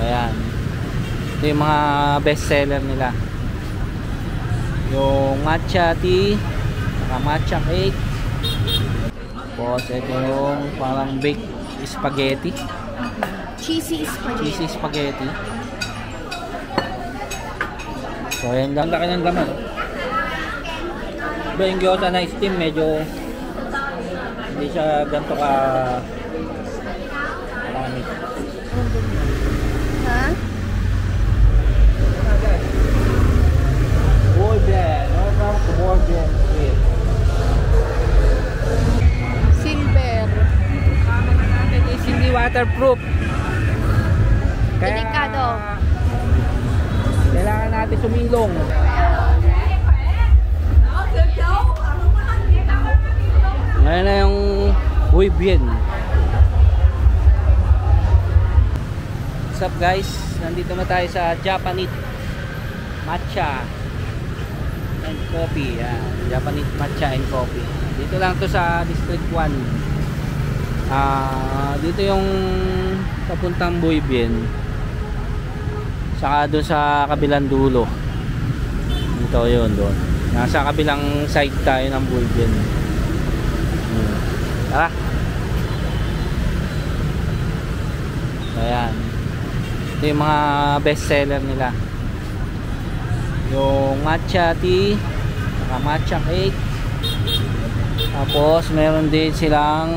Ayan. Ito yung mga best seller nila. Yung matcha tea, matcha cake. Tapos ito yung parang baked spaghetti. Cheesy spaghetti. Cheesy spaghetti. So ayan lang, laki ng laman. Diba yung gyoza na steam, medyo hindi siya ganito ka marami. Ha? Bourbon, welcome to Bourbon Street. Silver. It is hindi waterproof. Kaya Delikado. kailangan natin sumilong. Ngayon na yung Bourbon. What's up guys? Nandito na tayo sa Japanese matcha and coffee. Yan. Japanese matcha and coffee. Dito lang to sa District 1. Dito yung papuntang Bourbon. Saka doon sa kabilang dulo. Ito yun doon. Nasa kabilang side tayo ng Bourbon. Tara. Ayan. Ito yung mga best seller nila. Yung matcha tea, matcha cake. Tapos meron din silang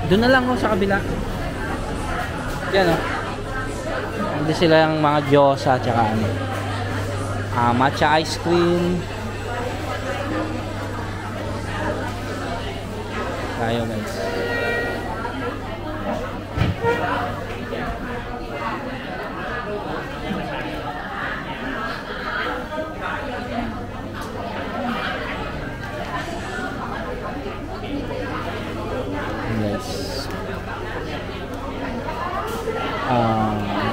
doon na lang ako sa kabila. Yan o. Hindi sila yung mga gyoza tsaka ano. Matcha ice cream. Tayo guys.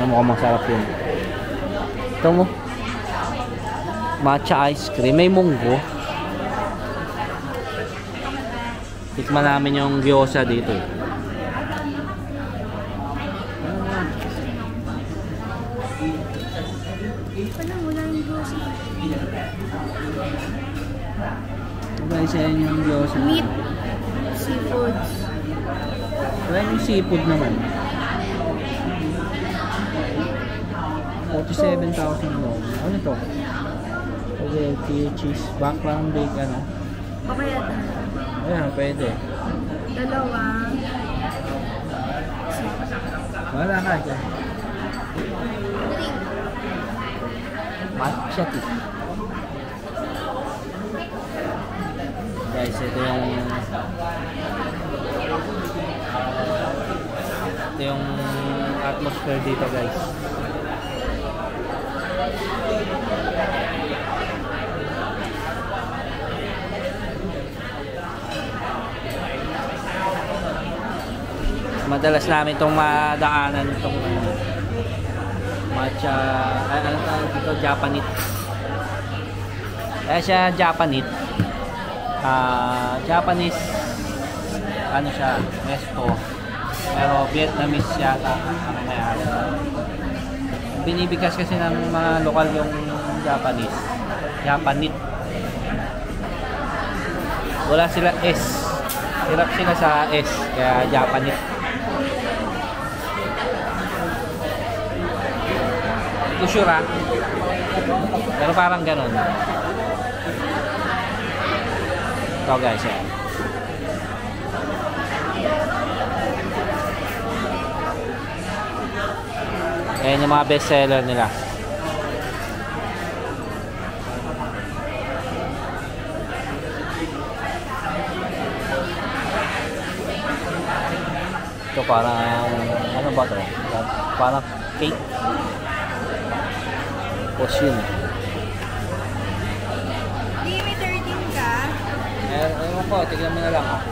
Mukhang masarap yun. Ito mo, matcha ice cream, may munggo. Tikman namin yung gyoza dito. Wala yung gyoza. Diba isa yun yung gyoza? Meat, seafoods. Wala yung seafood naman. 47,000 won. Ano to? Spaghetti, cheese, background bake, ano? Okay ata. Ayan, pwede. Dalawa. Wala ka dyan. Drink. Matcha tea. Guys, ito yung atmosphere dito guys. Madalas namin itong madaanan itong matcha, ano tawag dito, Japanese. Kaya siya Japanese. Japanese ano siya, resto. Pero Vietnamese yata ang may-ari. Binibigkas kasi ng mga lokal yung Japanese. Wala sila S. Hirap sila sa S. Kaya Japanese. Ito sure ah. Pero parang ganun. Ito guys yan. Ayan yung mga best seller nila. Ito parang ano ba to? Parang cake. Tapos yun eh. Di may 13 ka? Ewan ko, tignan mo na lang ah.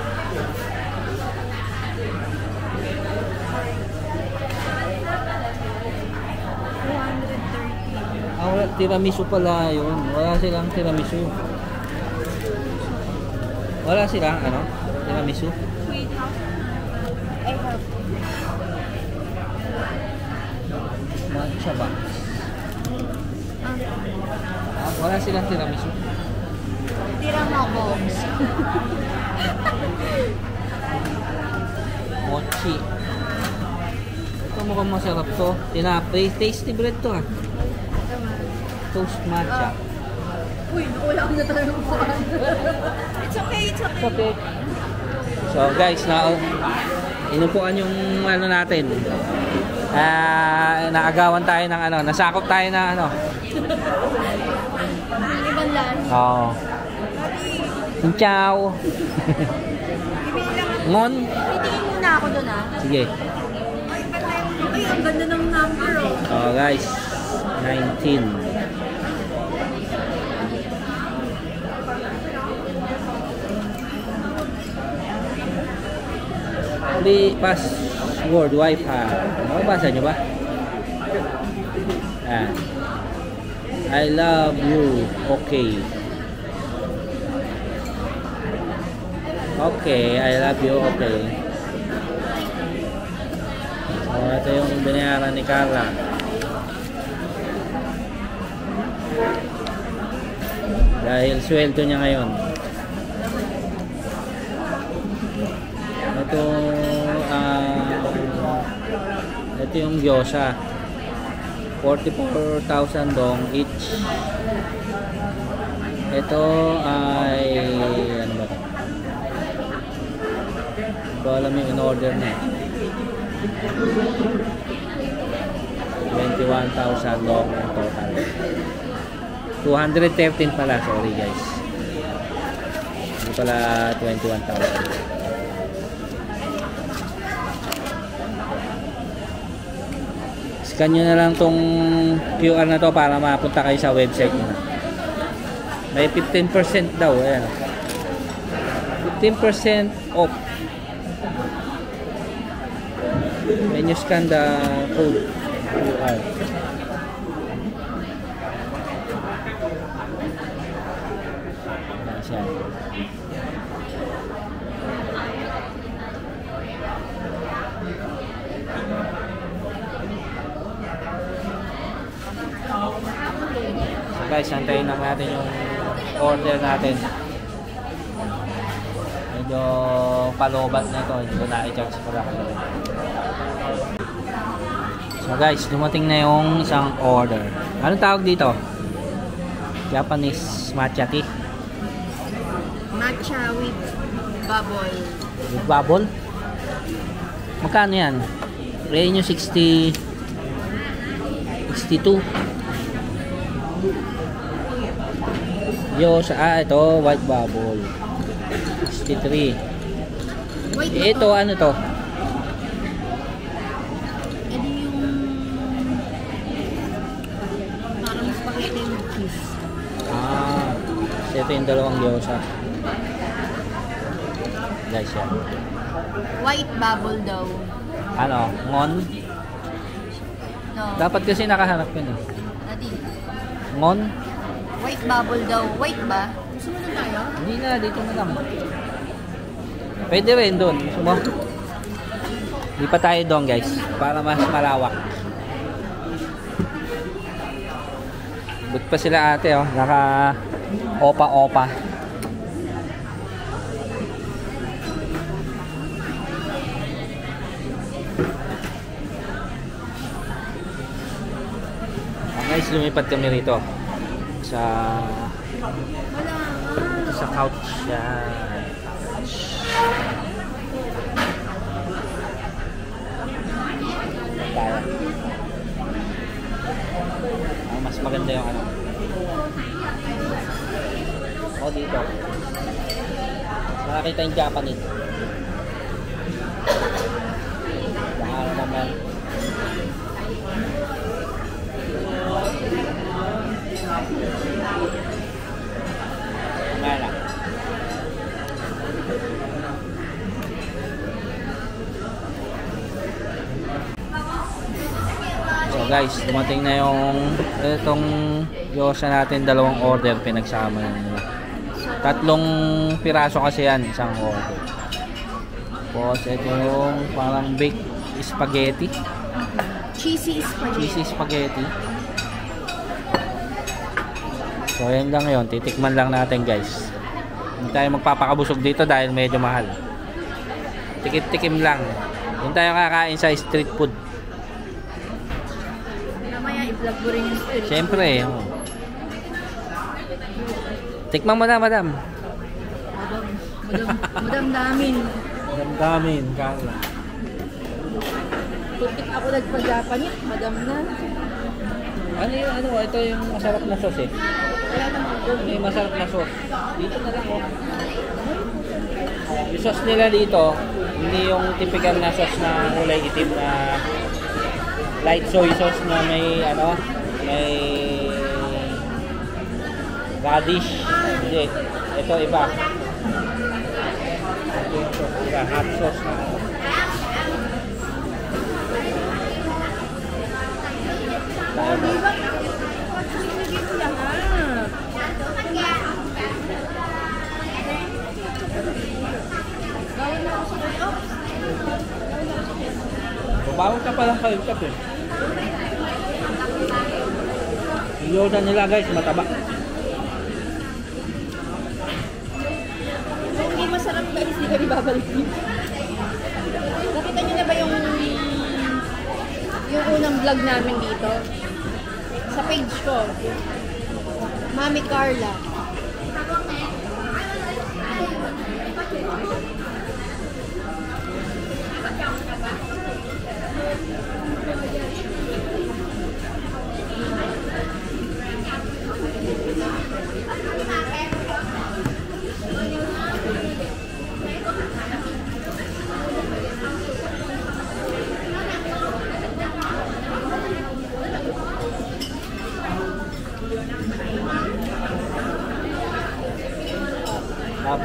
Tiramisu pala yun. Wala silang tiramisu. Wala silang ano? Tiramisu. Wait, I have. silang tiramisu. Tiramisu. Mochi. Ito mukhang masarap to. Tinapay. Tasty bread to ah. Toast matcha. Uy, wala ko na talaga upuan. It's okay, it's okay. Okay. So guys, inupuan yung ano natin. Naagawan tayo ng ano, nasakop tayo ng ano. Ibang lang. Oo. Ciao. Bibili lang ako. Ngon. Titingin muna ako doon ah. Sige. Ay, ang ganda ng number oh. Oh guys, 19. Password Wi-Fi. Mabasa nyo ba? I love you. Okay. Okay, I love you. Okay. So, ito yung binayaran ni Carla. Dahil sweldo niya ngayon. Ito yung gyoza. 44,000 dong each. Ito ay ano ba ito? Hindi ko alam yung in-order na. 21,000 dong ang total. 213 pala, sorry guys. Hindi pala 21,000. Scan nyo na lang tong QR na to para mapunta kayo sa website nyo. May 15% daw. Ayan. 15% off when you scan the code QR. Ayan. Guys, antayin lang natin yung order natin. Medyo palobat na ito, hindi ko na-i-charge para kayo. So guys, dumating na yung isang order. Anong tawag dito? Japanese matcha tea? Matcha with bubble. With bubble? Magkano yan? Rate nyo 60 62. Ito white bubble 63. Wait, Ito ano to? edi yung parang spaghetti with cheese. Ito yung dalawang gyoza guys yan. White bubble daw. Ano? Ngon? No. Dapat kasi nakahanap yun eh. Nadi. Ngon? White bubble daw. White ba? Gusto mo na tayo? Hindi na, dito na lang. Pwede rin doon. Gusto mo? Hindi pa tayo doon guys. Para mas malawak. But pa sila ate oh. Naka opa-opa. Guys, lumipat kami rito sa couch yan. Mas maganda yung ano dito nakakita yung Japanese baka naman Mala. So guys, dumating na yung itong gyoza natin, dalawang order pinagsama nila. 3 piraso kasi yan, isang order. Tapos ito yung parang baked spaghetti. Cheesy spaghetti. Cheesy spaghetti. So ayan lang yun, titikman lang natin guys. Hindi tayo magpapakabusog dito dahil medyo mahal. Tikip-tikim lang. Hindi tayo kakain sa street food. Mamaya i-vlog mo rin yung street. Siyempre. Oh. Tikman mo na, madam. Madam namin. Madam damin, Carla. Kuntik ako nagpa-Japanese, madam na. Ano, ito yung masarap na sauce eh. Wala naman ko. May masarap na sauce. Dito na lang oh. Yung sauce nila dito, hindi yung typical na sauce na kulay itim na light soy sauce na may may radish. Hindi. Ito iba. Ito yung sauce iba. Hot sauce na. Di ba? Hindi ko lahat. Gawin mo ako sa ito. Bawal ka palang kalipap eh. Yung yoda nila guys, mataba. Kung hindi masarap guys, hindi kami babalik dito. Nakita niyo na ba yung unang vlog namin dito? Sa page ko. Mami Carla.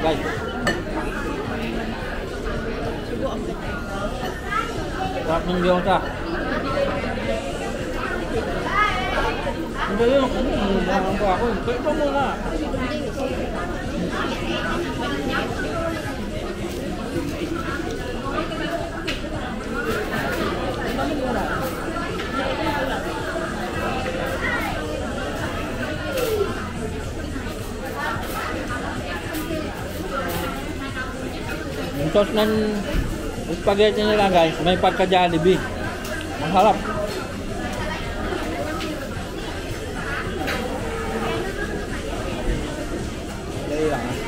Guys. Sarap ng gyoza. Hindi yun. Ano po ako. Ito muna. Yung sauce ng spaghetti nila guys, may pagka-Jollibee. Masarap. Dali lang ah.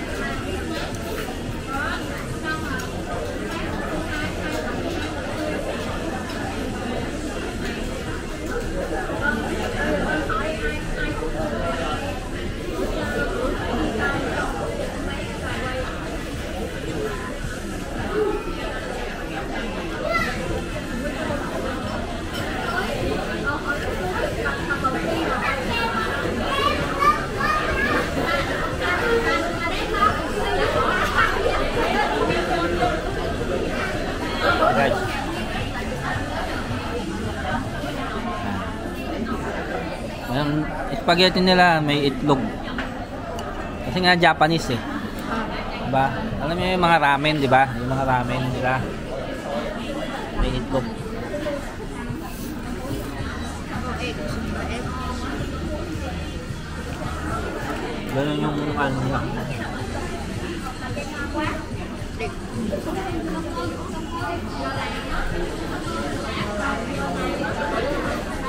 Guys. Yung spaghetti nila may itlog. Kasi nga Japanese eh. Diba? Alam niyo yung mga ramen, di ba? Yung mga ramen nila may itlog. Ganun yung ano niya.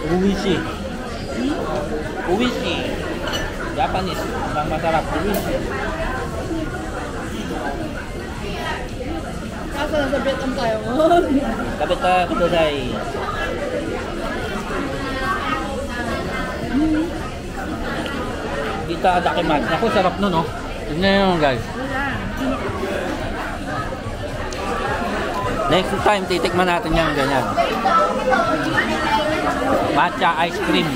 Uwishi. Uwishi. Japanese. Ang masarap. Uwishi. Kaso nasa Vietnam tayo. Kapita kudasai. Kita dakimasu. Ako sarap nun oh. Tignan nyo guys. Next time titikman natin yan ganyan. Matcha ice cream.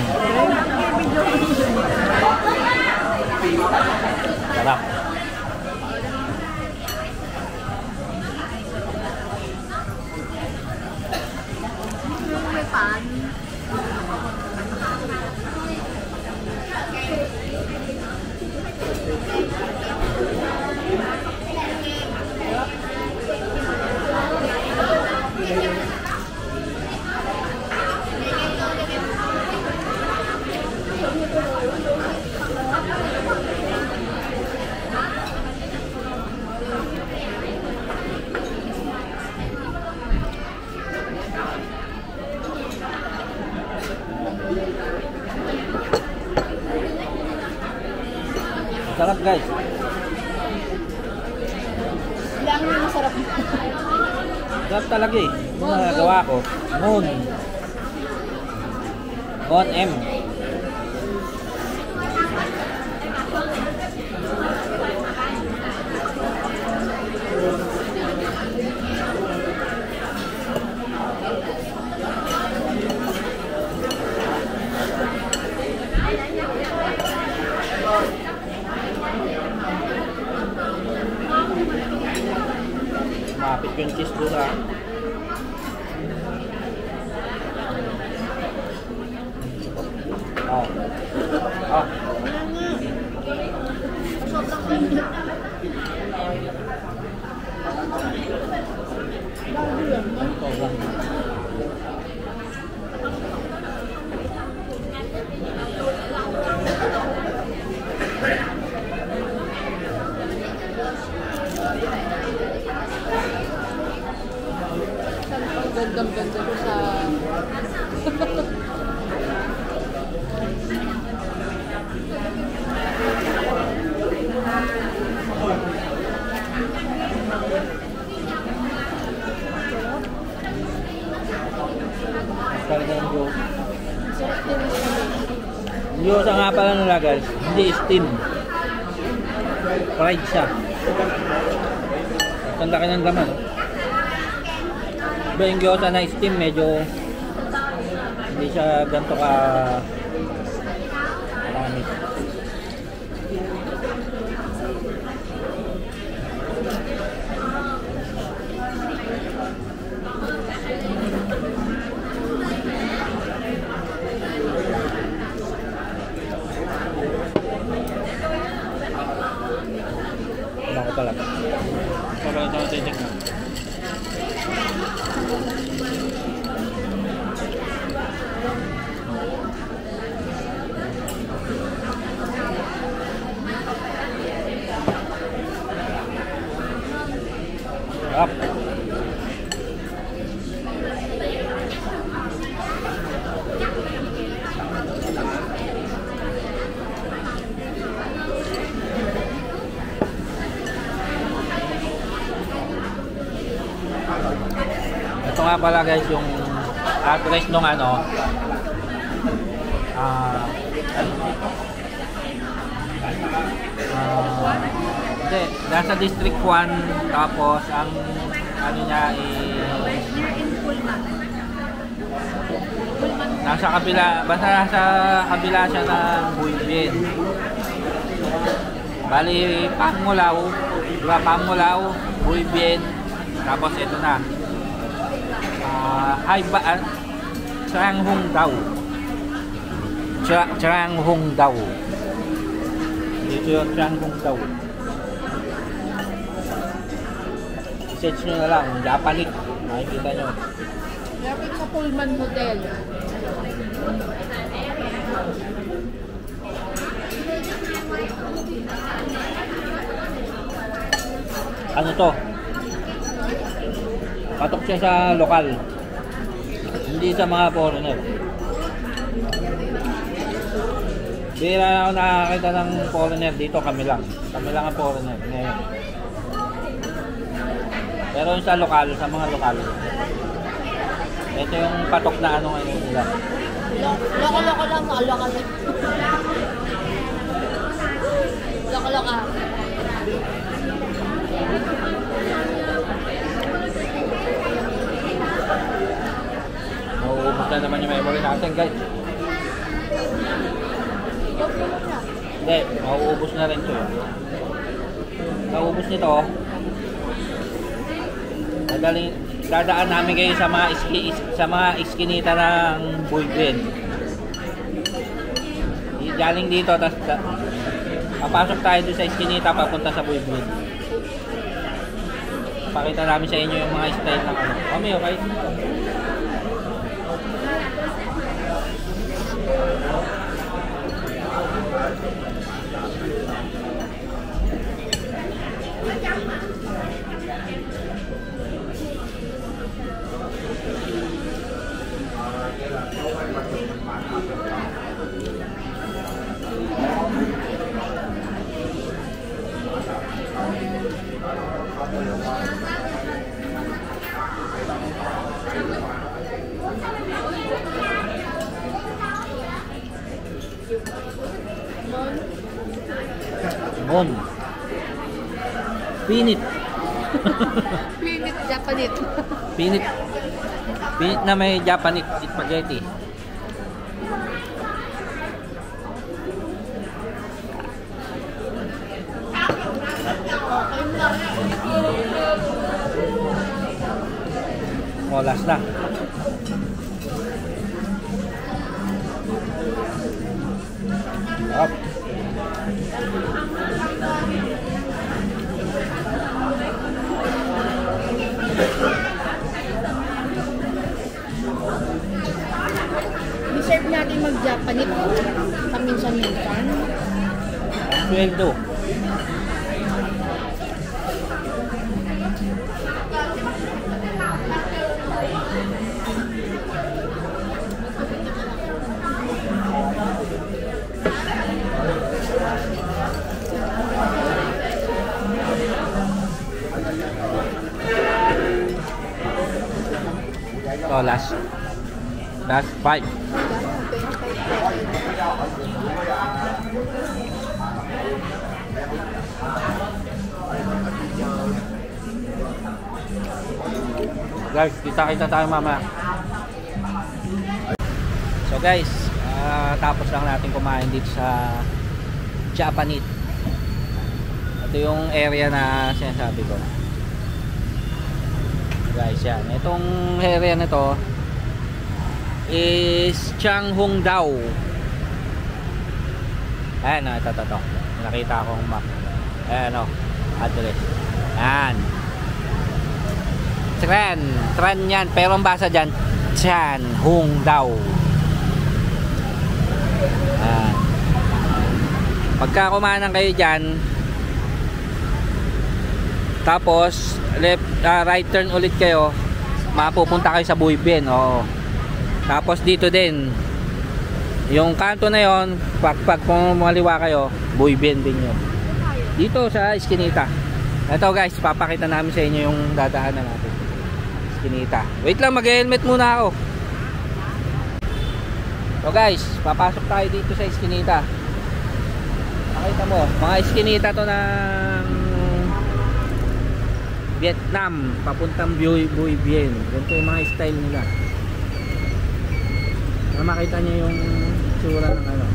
Sarap. May pan. Sarap guys. Lang yung masarap. Sarap talaga eh. Yung nagawa ko. Moon. Moon M. Mapit yung cheese doon ah. Oh. Oh. Gandang-ganda ko sa... Talaga yung joke. Sarap din yung Yung gyoza nga pala nila guys, hindi steam. Fried siya. Ang laki ng laman. Iba yung gyoza na steam, medyo hindi siya ganito ka marami. Bako talaga. Parang ito ang titik na. Up. Ito nga pala guys yung address nung ano hindi, nasa District 1 tapos ang ano niya nasa kabila, basta nasa kabila siya ng Buibin. Bali Pangmulaw, diba? Pangmulaw, Buibin, tapos ito na Tranghong daw. Tranghong daw. Dito yung Tranghong daw. Search nyo na lang, Japanese. Makikita nyo. Lapit sa Pullman Hotel. Ano to? Patok siya sa lokal. Hindi sa mga foreigner. Bira na ako nakakita ng foreigner dito, kami lang. Kami lang ang foreigner ngayon. Pero sa lokal, sa mga lokal. Ito yung patok na ano ngayon nila. Loko-loko lang, lokal. Loko-loko. Mauubos na naman yung memory natin guys. Hindi, mauubos na rin ito. Naubos nito. Dadaan namin kayo sa mga iskinita ng Buibin. Galing dito, tapos papasok tayo doon sa iskinita papunta sa Buibin. Pakita namin sa inyo yung mga style ng ano. Kami, okay? Salmon. Pinit. Pinit Japanese. Pinit. Pinit na may Japanese spaghetti. Oh, last na. Up. Deserve natin mag-Japanese paminsan-minsan. Sweldo. So last 5. Guys, kita tayo mamaya. So guys, tapos lang natin kumain dito sa Japanese. Ito yung area na sinasabi ko. Guys, yan. Itong area na to is Changhongdao. Ayan o, ito. Nakita akong map. Ayan o, address. Ayan. Tren yan. Pero ang basa dyan, Changhongdao. Ayan. Pagka kumanan kayo dyan, tapos right turn ulit kayo, mapupunta kayo sa Buibien. Oo. Tapos dito din yung kanto na yon, pag maliwa kayo, Buibien din yun. Dito sa Eskinita. Ito guys, papakita namin sa inyo yung dadaanan natin. Eskinita. Wait lang, mag-helmet muna ako. So guys, papasok tayo dito sa Eskinita. Pakita mo, mga Eskinita to ng Vietnam, papuntang Buibien. Ganito yung mga style nila. Makita niyo yung tsura ng ano.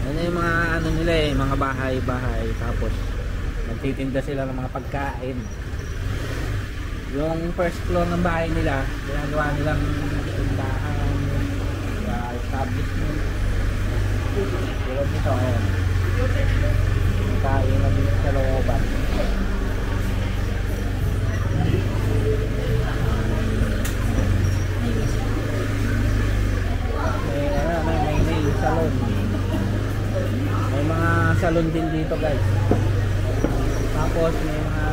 Ano yung mga ano nila eh, mga bahay-bahay. Tapos nagtitinda sila ng mga pagkain. Yung first floor ng bahay nila, ginagawa nilang tindahan, establishment. Tulad nito, ayan. Kain na dito sa looban. May salon. May mga salon din dito guys. Tapos may mga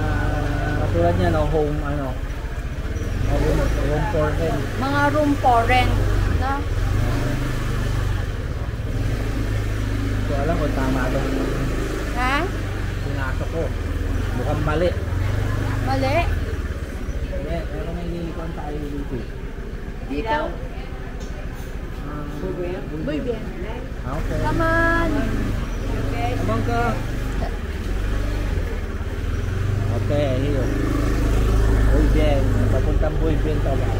katulad niya no, home room for rent. Mga room for rent, no? So alam ko tama daw. Ha? Pinasok ko. Mukhang mali. Mali? Pero may lilikuan tayo dito. Dito? Buibien. Okay. Come on! Abang ka. Okay, here. Buibien. Papuntang Buibien to ba?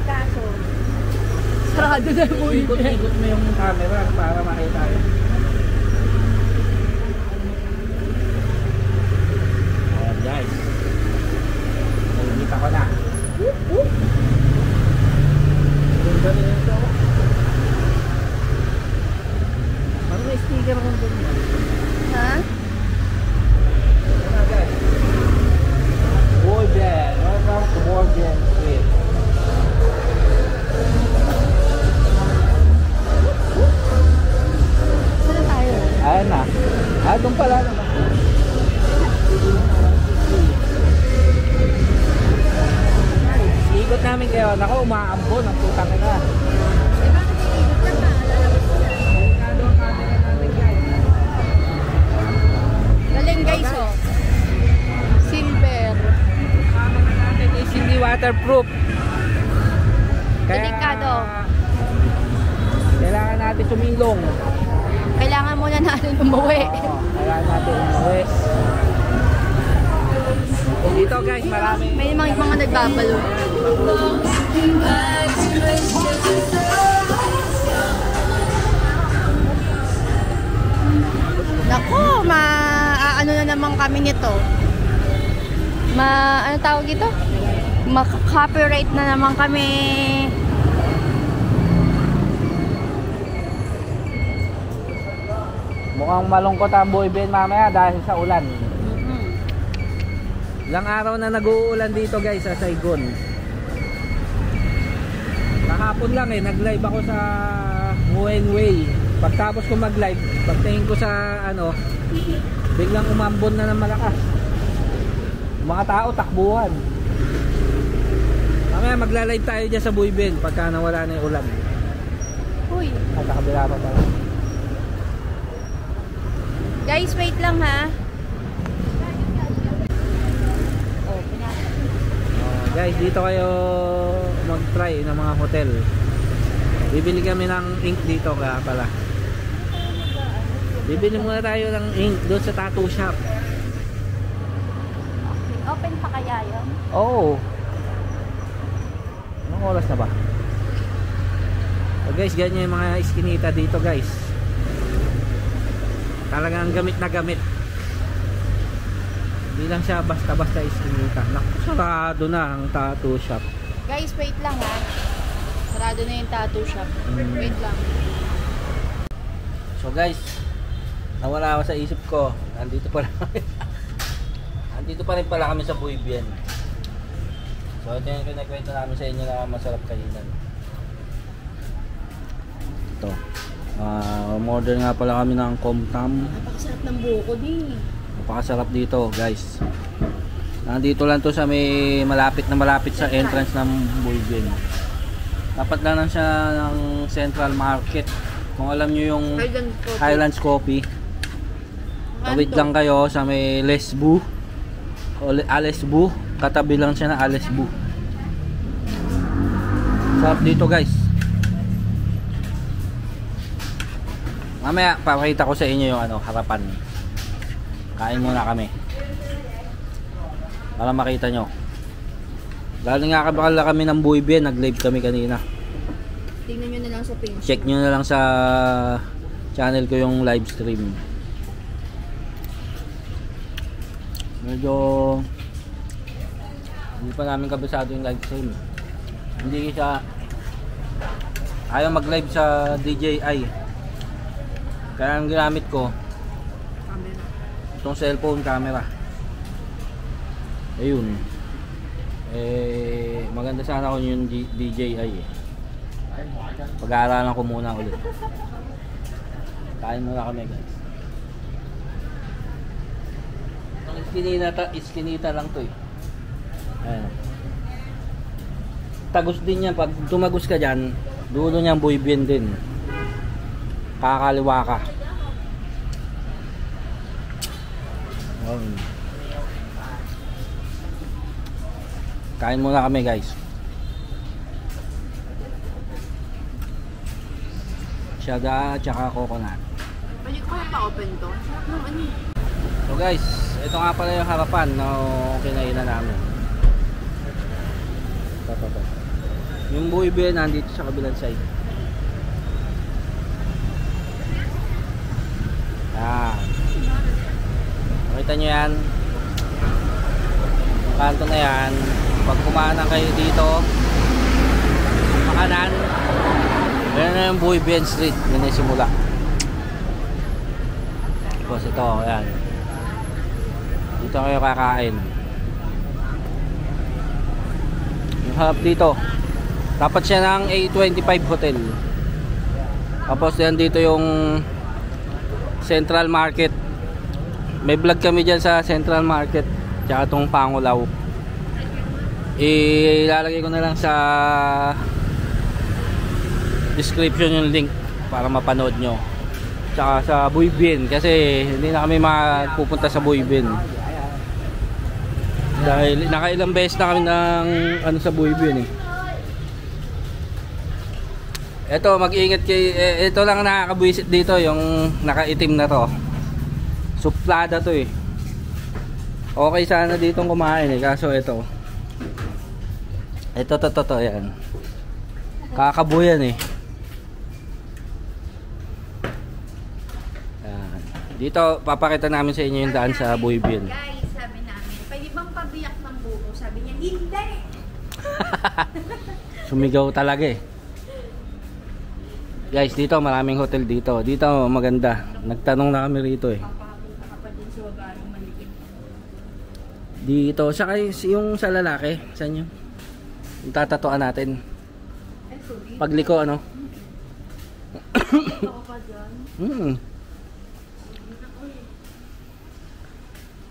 Kaso, sarado na yung Buibien. Ikot mo yung camera para makita tayo. Ayan guys. Nakikita ko na. Ganda rin ito. Parang may sticker akong ganyan. Ha? Ayan guys. Buibien. Welcome to Buibien Street. Saan tayo? Ayan na. Doon pala naman. Ikot namin kayo. Naku, umaambon ang putang ina. Delikado ang camera namin guys. Galing guys, oh. Silver. Camera natin is hindi waterproof. Delikado. natin sumilong. Kailangan muna natin umuwi. Kailangan natin umuwi. Dito guys, marami. May mga nagbabalo. Naku, ano na naman kami nito. Ano tawag ito? Copyright na naman kami. Mukhang malungkot ang boyben mamaya dahil sa ulan. Ilang araw na nag-uulan dito guys sa Saigon. Kahapon lang nag-live ako sa Nguyen Way. Pagtapos ko mag-live, pagtingin ko sa biglang umambon na ng malakas. Mga tao takbuhan. Mamaya magla-live tayo dyan sa boyben pagka nawala na yung ulan. Uy. At sa kabila pa pala. Guys, wait lang ha. Guys, dito kayo mag-try ng mga hotel. Bibili kami ng ink dito kaya pala. Bibili muna tayo ng ink doon sa tattoo shop. Open pa kaya yun? Oo. Anong oras na ba? So guys, ganyan yung mga iskinita dito guys. Talagang gamit na gamit. Hindi lang siya basta-basta iskinita. Naku, sarado na ang tattoo shop. Guys, wait lang ha. Sarado na yung tattoo shop. Wait lang. So guys, nawala ako sa isip ko. Nandito pa rin pala kami sa Boyben. So ito yung kinakwento namin sa inyo na masarap kainan. Ito. Order nga pala kami ng Comtam. Napakasarap ng buko din. Napakasarap dito guys. Nandito lang to sa may malapit sa entrance ng Boyben. Dapat lang siya ng Central Market. Kung alam nyo yung Highlands Coffee. Tawid lang kayo sa may Lesbu o Alesbu. Katabi lang siya na Alesbu. Sarap dito guys. Mamaya papakita ko sa inyo yung harapan. Kain muna kami para makita nyo. Galing nga kami ng Boyben. Nag-live kami kanina. Tingnan nyo na lang sa page. Check nyo na lang sa channel ko yung live stream. Medyo hindi pa namin kabisado yung live stream. Hindi siya ayaw mag-live sa DJI. Kaya ang ginamit ko camera. Itong cellphone camera. Ayun. Maganda sana kung yung DJI Pag-aaralan ko muna ulit. Kain muna kami guys. Itong iskinita lang to Ayan. Tagos din yan. Pag tumagos ka dyan, dulo niyang Boyben din. Kakaliwa ka. Kain muna kami guys. Siyaga at saka coconut. Pwede ko pa-open to? So guys, ito nga pala yung harapan na kinainan namin. Yung Boyben nandito sa kabilang side. Makita nyo yan. Yung kanto na yan. Pag kumanan kayo dito makanan, yan na yung Boyben Street. Yan na yung simula. Tapos ito, yan. Dito kayo kakain. Yung harap dito, tapat siya ng A25 Hotel. Tapos yan dito yung Central Market. May vlog kami dyan sa Central Market. Tsaka itong Pangulaw. Ilalagay ko na lang sa description yung link para mapanood nyo. Tsaka sa Boyben. Kasi hindi na kami magpupunta sa Boyben. Dahil nakailang beses na kami ng sa Boyben Ito, mag-ingat kay ito lang nakakabwisit dito yung nakaitim na to. Suplada to eh. Okay sana ditong kumain eh, kaso ito. Ito to yan. Kakabuyan eh. Yan. Dito papakita namin sa inyo yung daan sa Buybin. Guys, sabi namin, pwede bang pabiyak ng buko? Sabi niya, hindi! Sumigaw talaga eh. Guys, dito maraming hotel dito. Dito maganda. Nagtanong na kami rito eh. Dito, saka yung sa lalaki, saan yun? Yung tatatuan natin. Pagliko, ano?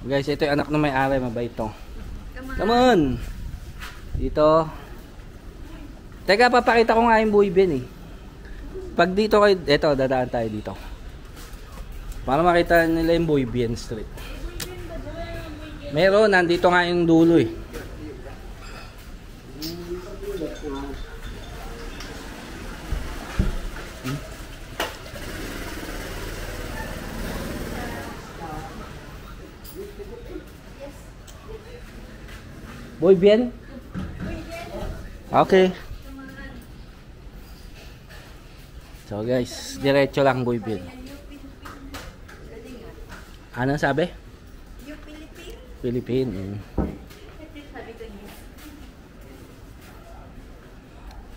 Guys, ito yung anak ng may-ari, mabait to. Come on! Dito. Teka, papakita ko nga yung Buybin eh. Pag dito kayo, eto, dadaan tayo dito. Para makita nila yung Buybin Street. Meron, nandito nga yung dulo eh. Buybin? Okay. So guys, diretso lang Buybin. Ano sabi? Yung Philippine? Philippine.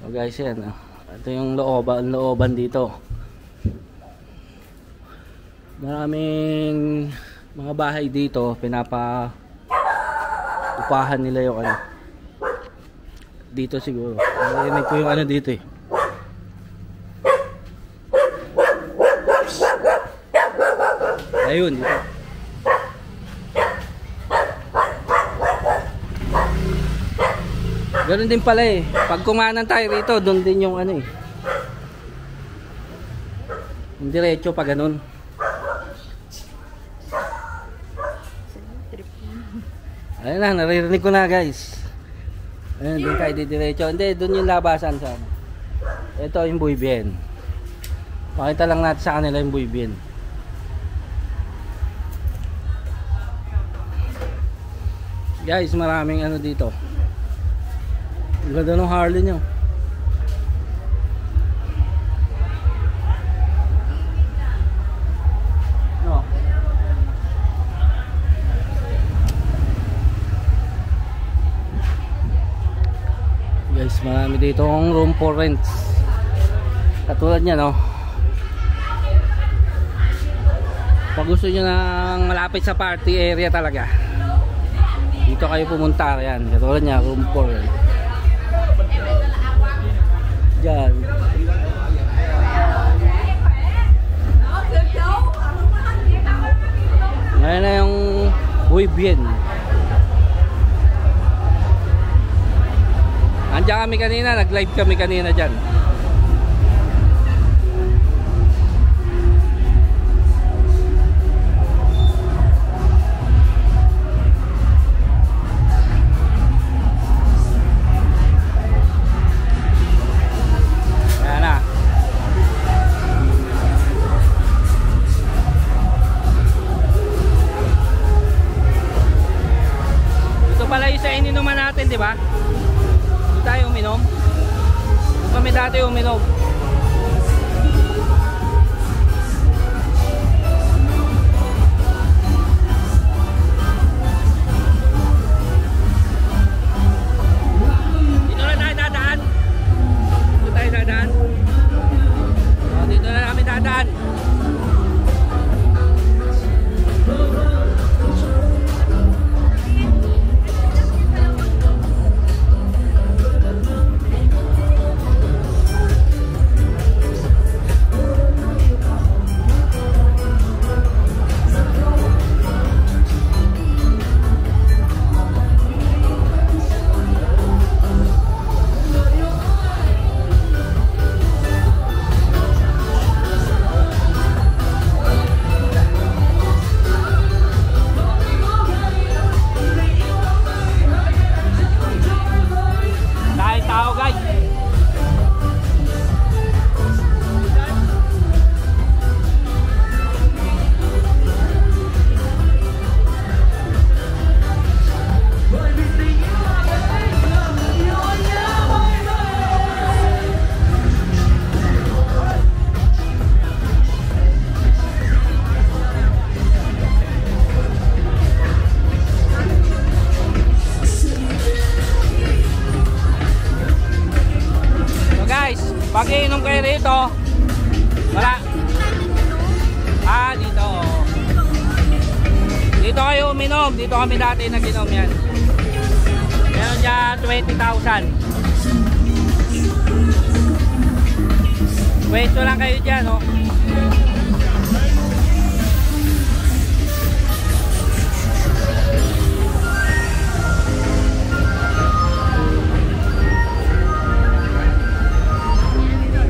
So guys, yan. Ito yung looban dito. Maraming mga bahay dito, upahan nila yung ano. Dito siguro. Narinig ko yung ano dito eh. Ayun, dito. Ganun din pala eh. Pag kumanan tayo rito, doon din yung ano eh. Yung diretso pa ganun. Ayun na, naririnig ko na guys. Ayun, doon tayo diretso. Hindi, doon yung labasan sa ano. Ito yung Buybin. Pakita lang natin sa kanila yung Buybin. Guys, maraming ano dito. Ang ganda ng Harley nyo. No. Guys, marami dito ang room for rents. Katulad niya, no. Pag gusto nyo nang malapit sa party area talaga, dito kayo pumunta. Yan, katulad niya, room for rent. Diyan. Ngayon na yung Buybin. Andiyan kami kanina, nag-live kami kanina dyan. Di ba? Dito tayo uminom. Dito kami dati uminom. Dito na tayo dadaan. Dito tayo dadaan. O, dito na kami dadaan. magiinom kayo rito? Wala. Ah, dito. Oh. Dito kayo uminom. Dito kami dati nag-inom yan. Meron dyan 20,000. Pwesto lang kayo dyan, oh.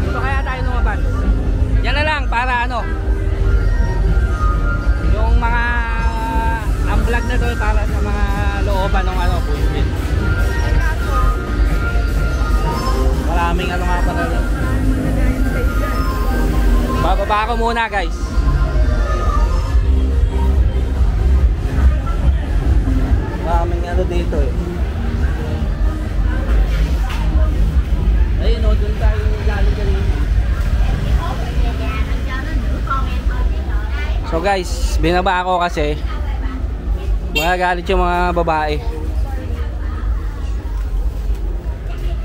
Dito kaya tayo lumabas. Yan na lang para ano, yung mga ang vlog na to para sa mga looban ng ano, bullshit. Maraming ano nga pala yun. Bababa ako muna, guys. Maraming ano dito eh. Ayun o, dun tayo galing kanina. So guys, binaba ako kasi magagalit yung mga babae.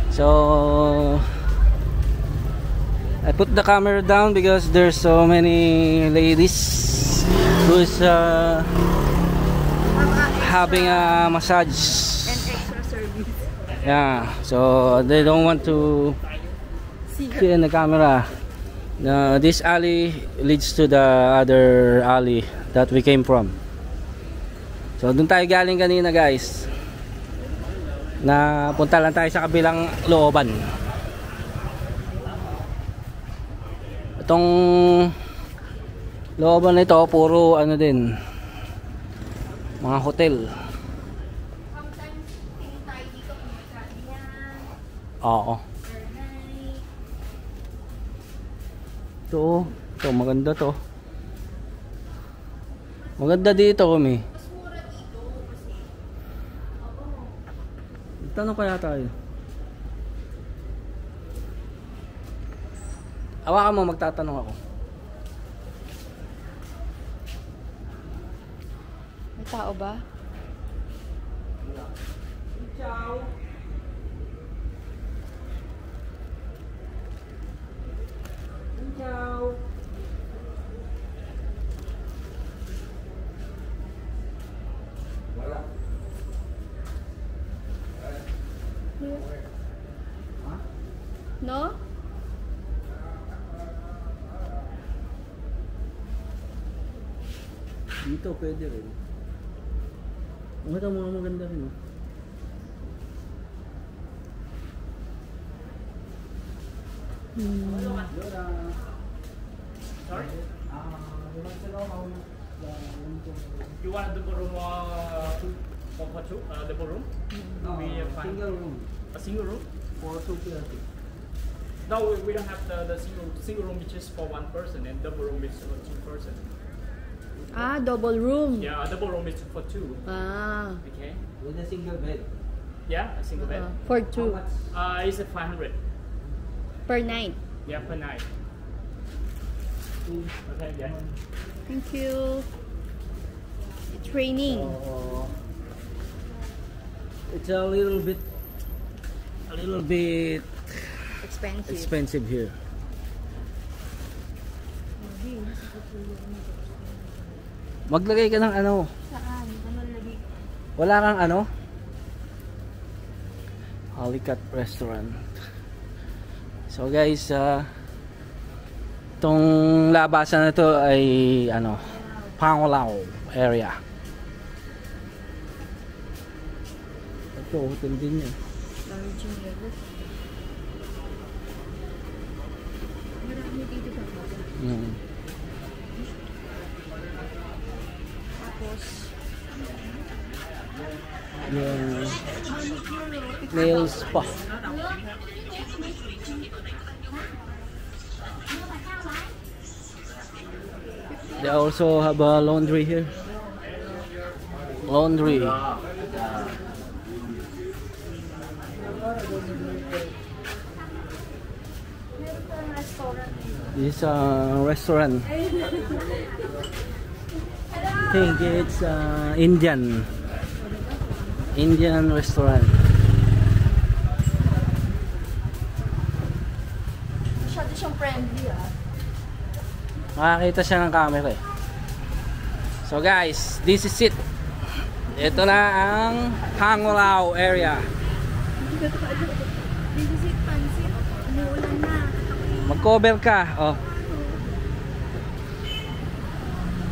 So I put the camera down because there's so many ladies who's having a massage And extra service. yeah, so they don't want to see in the camera. This alley leads to the other alley that we came from. So dun tayo galing kanina, guys. Na punta lang tayo sa kabilang looban. Itong looban na ito puro ano din, mga hotel. Oo. Ito maganda to. Maganda dito kami. Tanong kaya tayo. Hawakan mo, magtatanong ako. May tao ba? Ciao. Ciao. Wala. No? Dito pwede rin. Ito mga maganda rin. Sorry? You want a double room for two? Double room? No, We have single room a single room? for 2 people. No, we don't have the single room which is for one person and double room is for two person. Ah, double room. Yeah, a double room is for two. Ah. Okay. With a single bed. Yeah, a single bed. For How two. much? It's a 500. Per night. Yeah, per night. Okay, yeah. Thank you. It's raining. So, it's a little bit Expensive. expensive here. Maglagay ka ng ano? Saan? Ano lagi? Wala kang ano? Halikat Restaurant. So guys, itong labasan na to ay ano, Panglao area. Ito, hotel din yun. Virgin River. Marami dito sa Mm. Tapos, Yung nail spa. They also have a laundry here. Laundry. This is a restaurant. I think it's Indian restaurant. siyang friendly ah. Makakita siya ng camera eh. So guys, this is it. Ito na ang Hangulao area. This is it, pansit. Umuulan na. Mag-cover ka. Oh.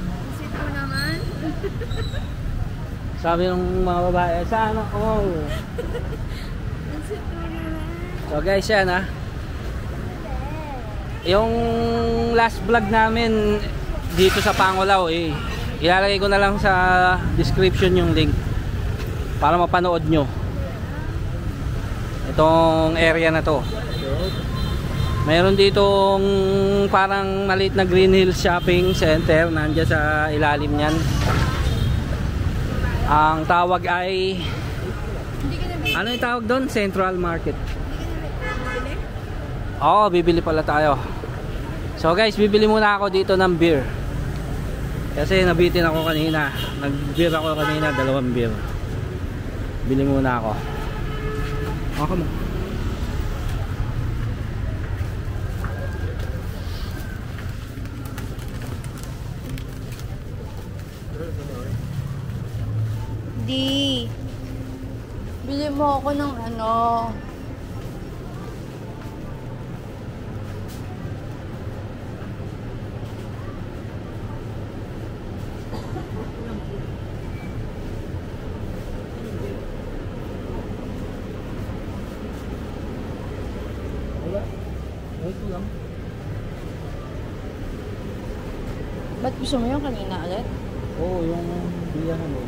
Pansit mo naman. Sabi ng mga babae, sana all. Pansit mo naman. So guys, yan ha. Yung last vlog namin dito sa Pangulao eh, ilalagay ko na lang sa description yung link para mapanood nyo itong area na to. Mayroon ditong parang maliit na Green Hills Shopping Center, nandiyan sa ilalim niyan. Ang tawag ay, Hindi ka na bibili? ano yung tawag doon? Central Market. Bibili? Oo, bibili pala tayo. So guys, bibili muna ako dito ng beer. Kasi nabitin ako kanina. Nag-beer ako kanina, 2 beer. Bili muna ako. Okay mo. Di. Bili mo ako ng ano. Wala. Ito lang. Ba't gusto mo yung kanina ulit? Oo, yung biyahan mo.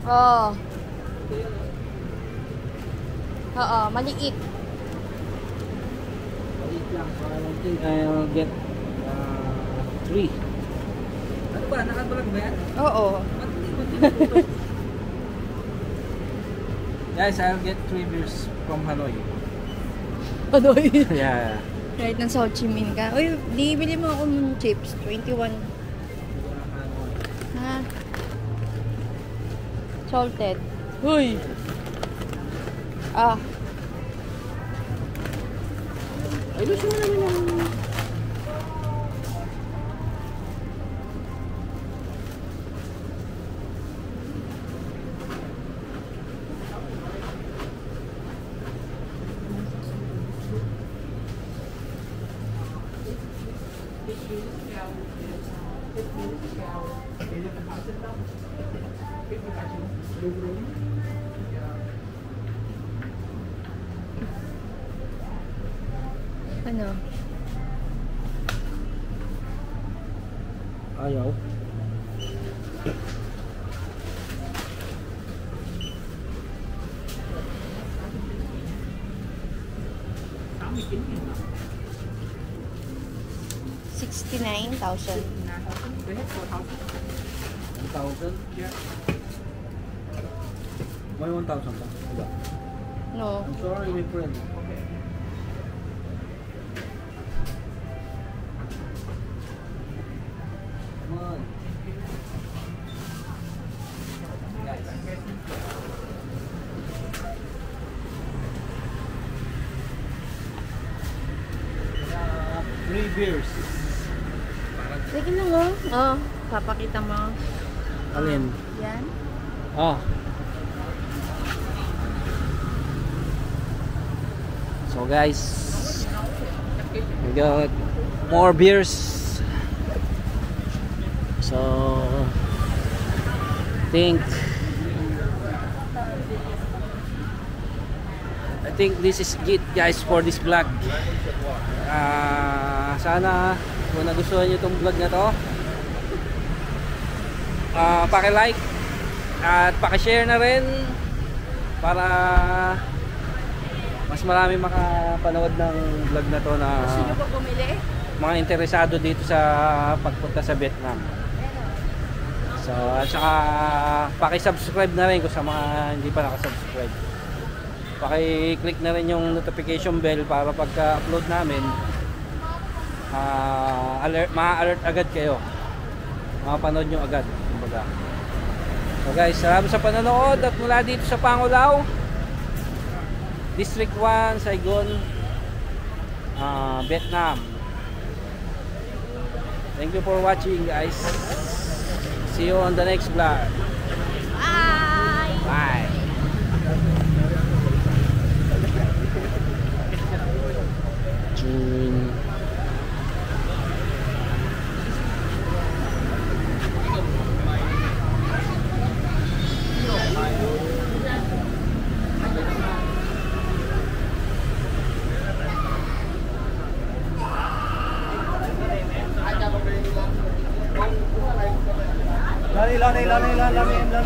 Oo. Oo, maliit. Maliit lang. So I don't think I'll get 3. Ano ba? Nakabalag ba yan? Oo. Ba't hindi mo tinututo? Guys, I'll get 3 beers from Hanoi. Panoy. Yeah. Right ng Ho Chi Minh ka. Uy, di bili mo ako ng chips. 21. Ha? Salted. Uy! Ah. Ayusin mo naman yung... Ano? Ayaw. $69,000. 1,000? Yeah. May 1,000 pa? Wala. No. I'm sorry, my friend. Come on. Guys. 3 beers. Sige lang oh. Oh, papakita mo. Alin? Yan. Oh. So guys, we got more beers. So I think this is it guys for this vlog. Sana kung nagustuhan nyo itong vlog na to, paki-like at paki-share na rin para mas marami makapanood ng vlog na to na Sino ba bumili? mga interesado dito sa pagpunta sa Vietnam. So, at saka paki-subscribe na rin kung sa mga hindi pa nakasubscribe. Paki-click na rin yung notification bell para pagka-upload namin, ma-alert agad kayo. Mapanood nyo agad. Kumbaga. So guys, salamat sa panonood at mula dito sa Panguilao, District 1, Saigon, Vietnam. Thank you for watching, guys. See you on the next vlog. Bye! Bye. June. Lani.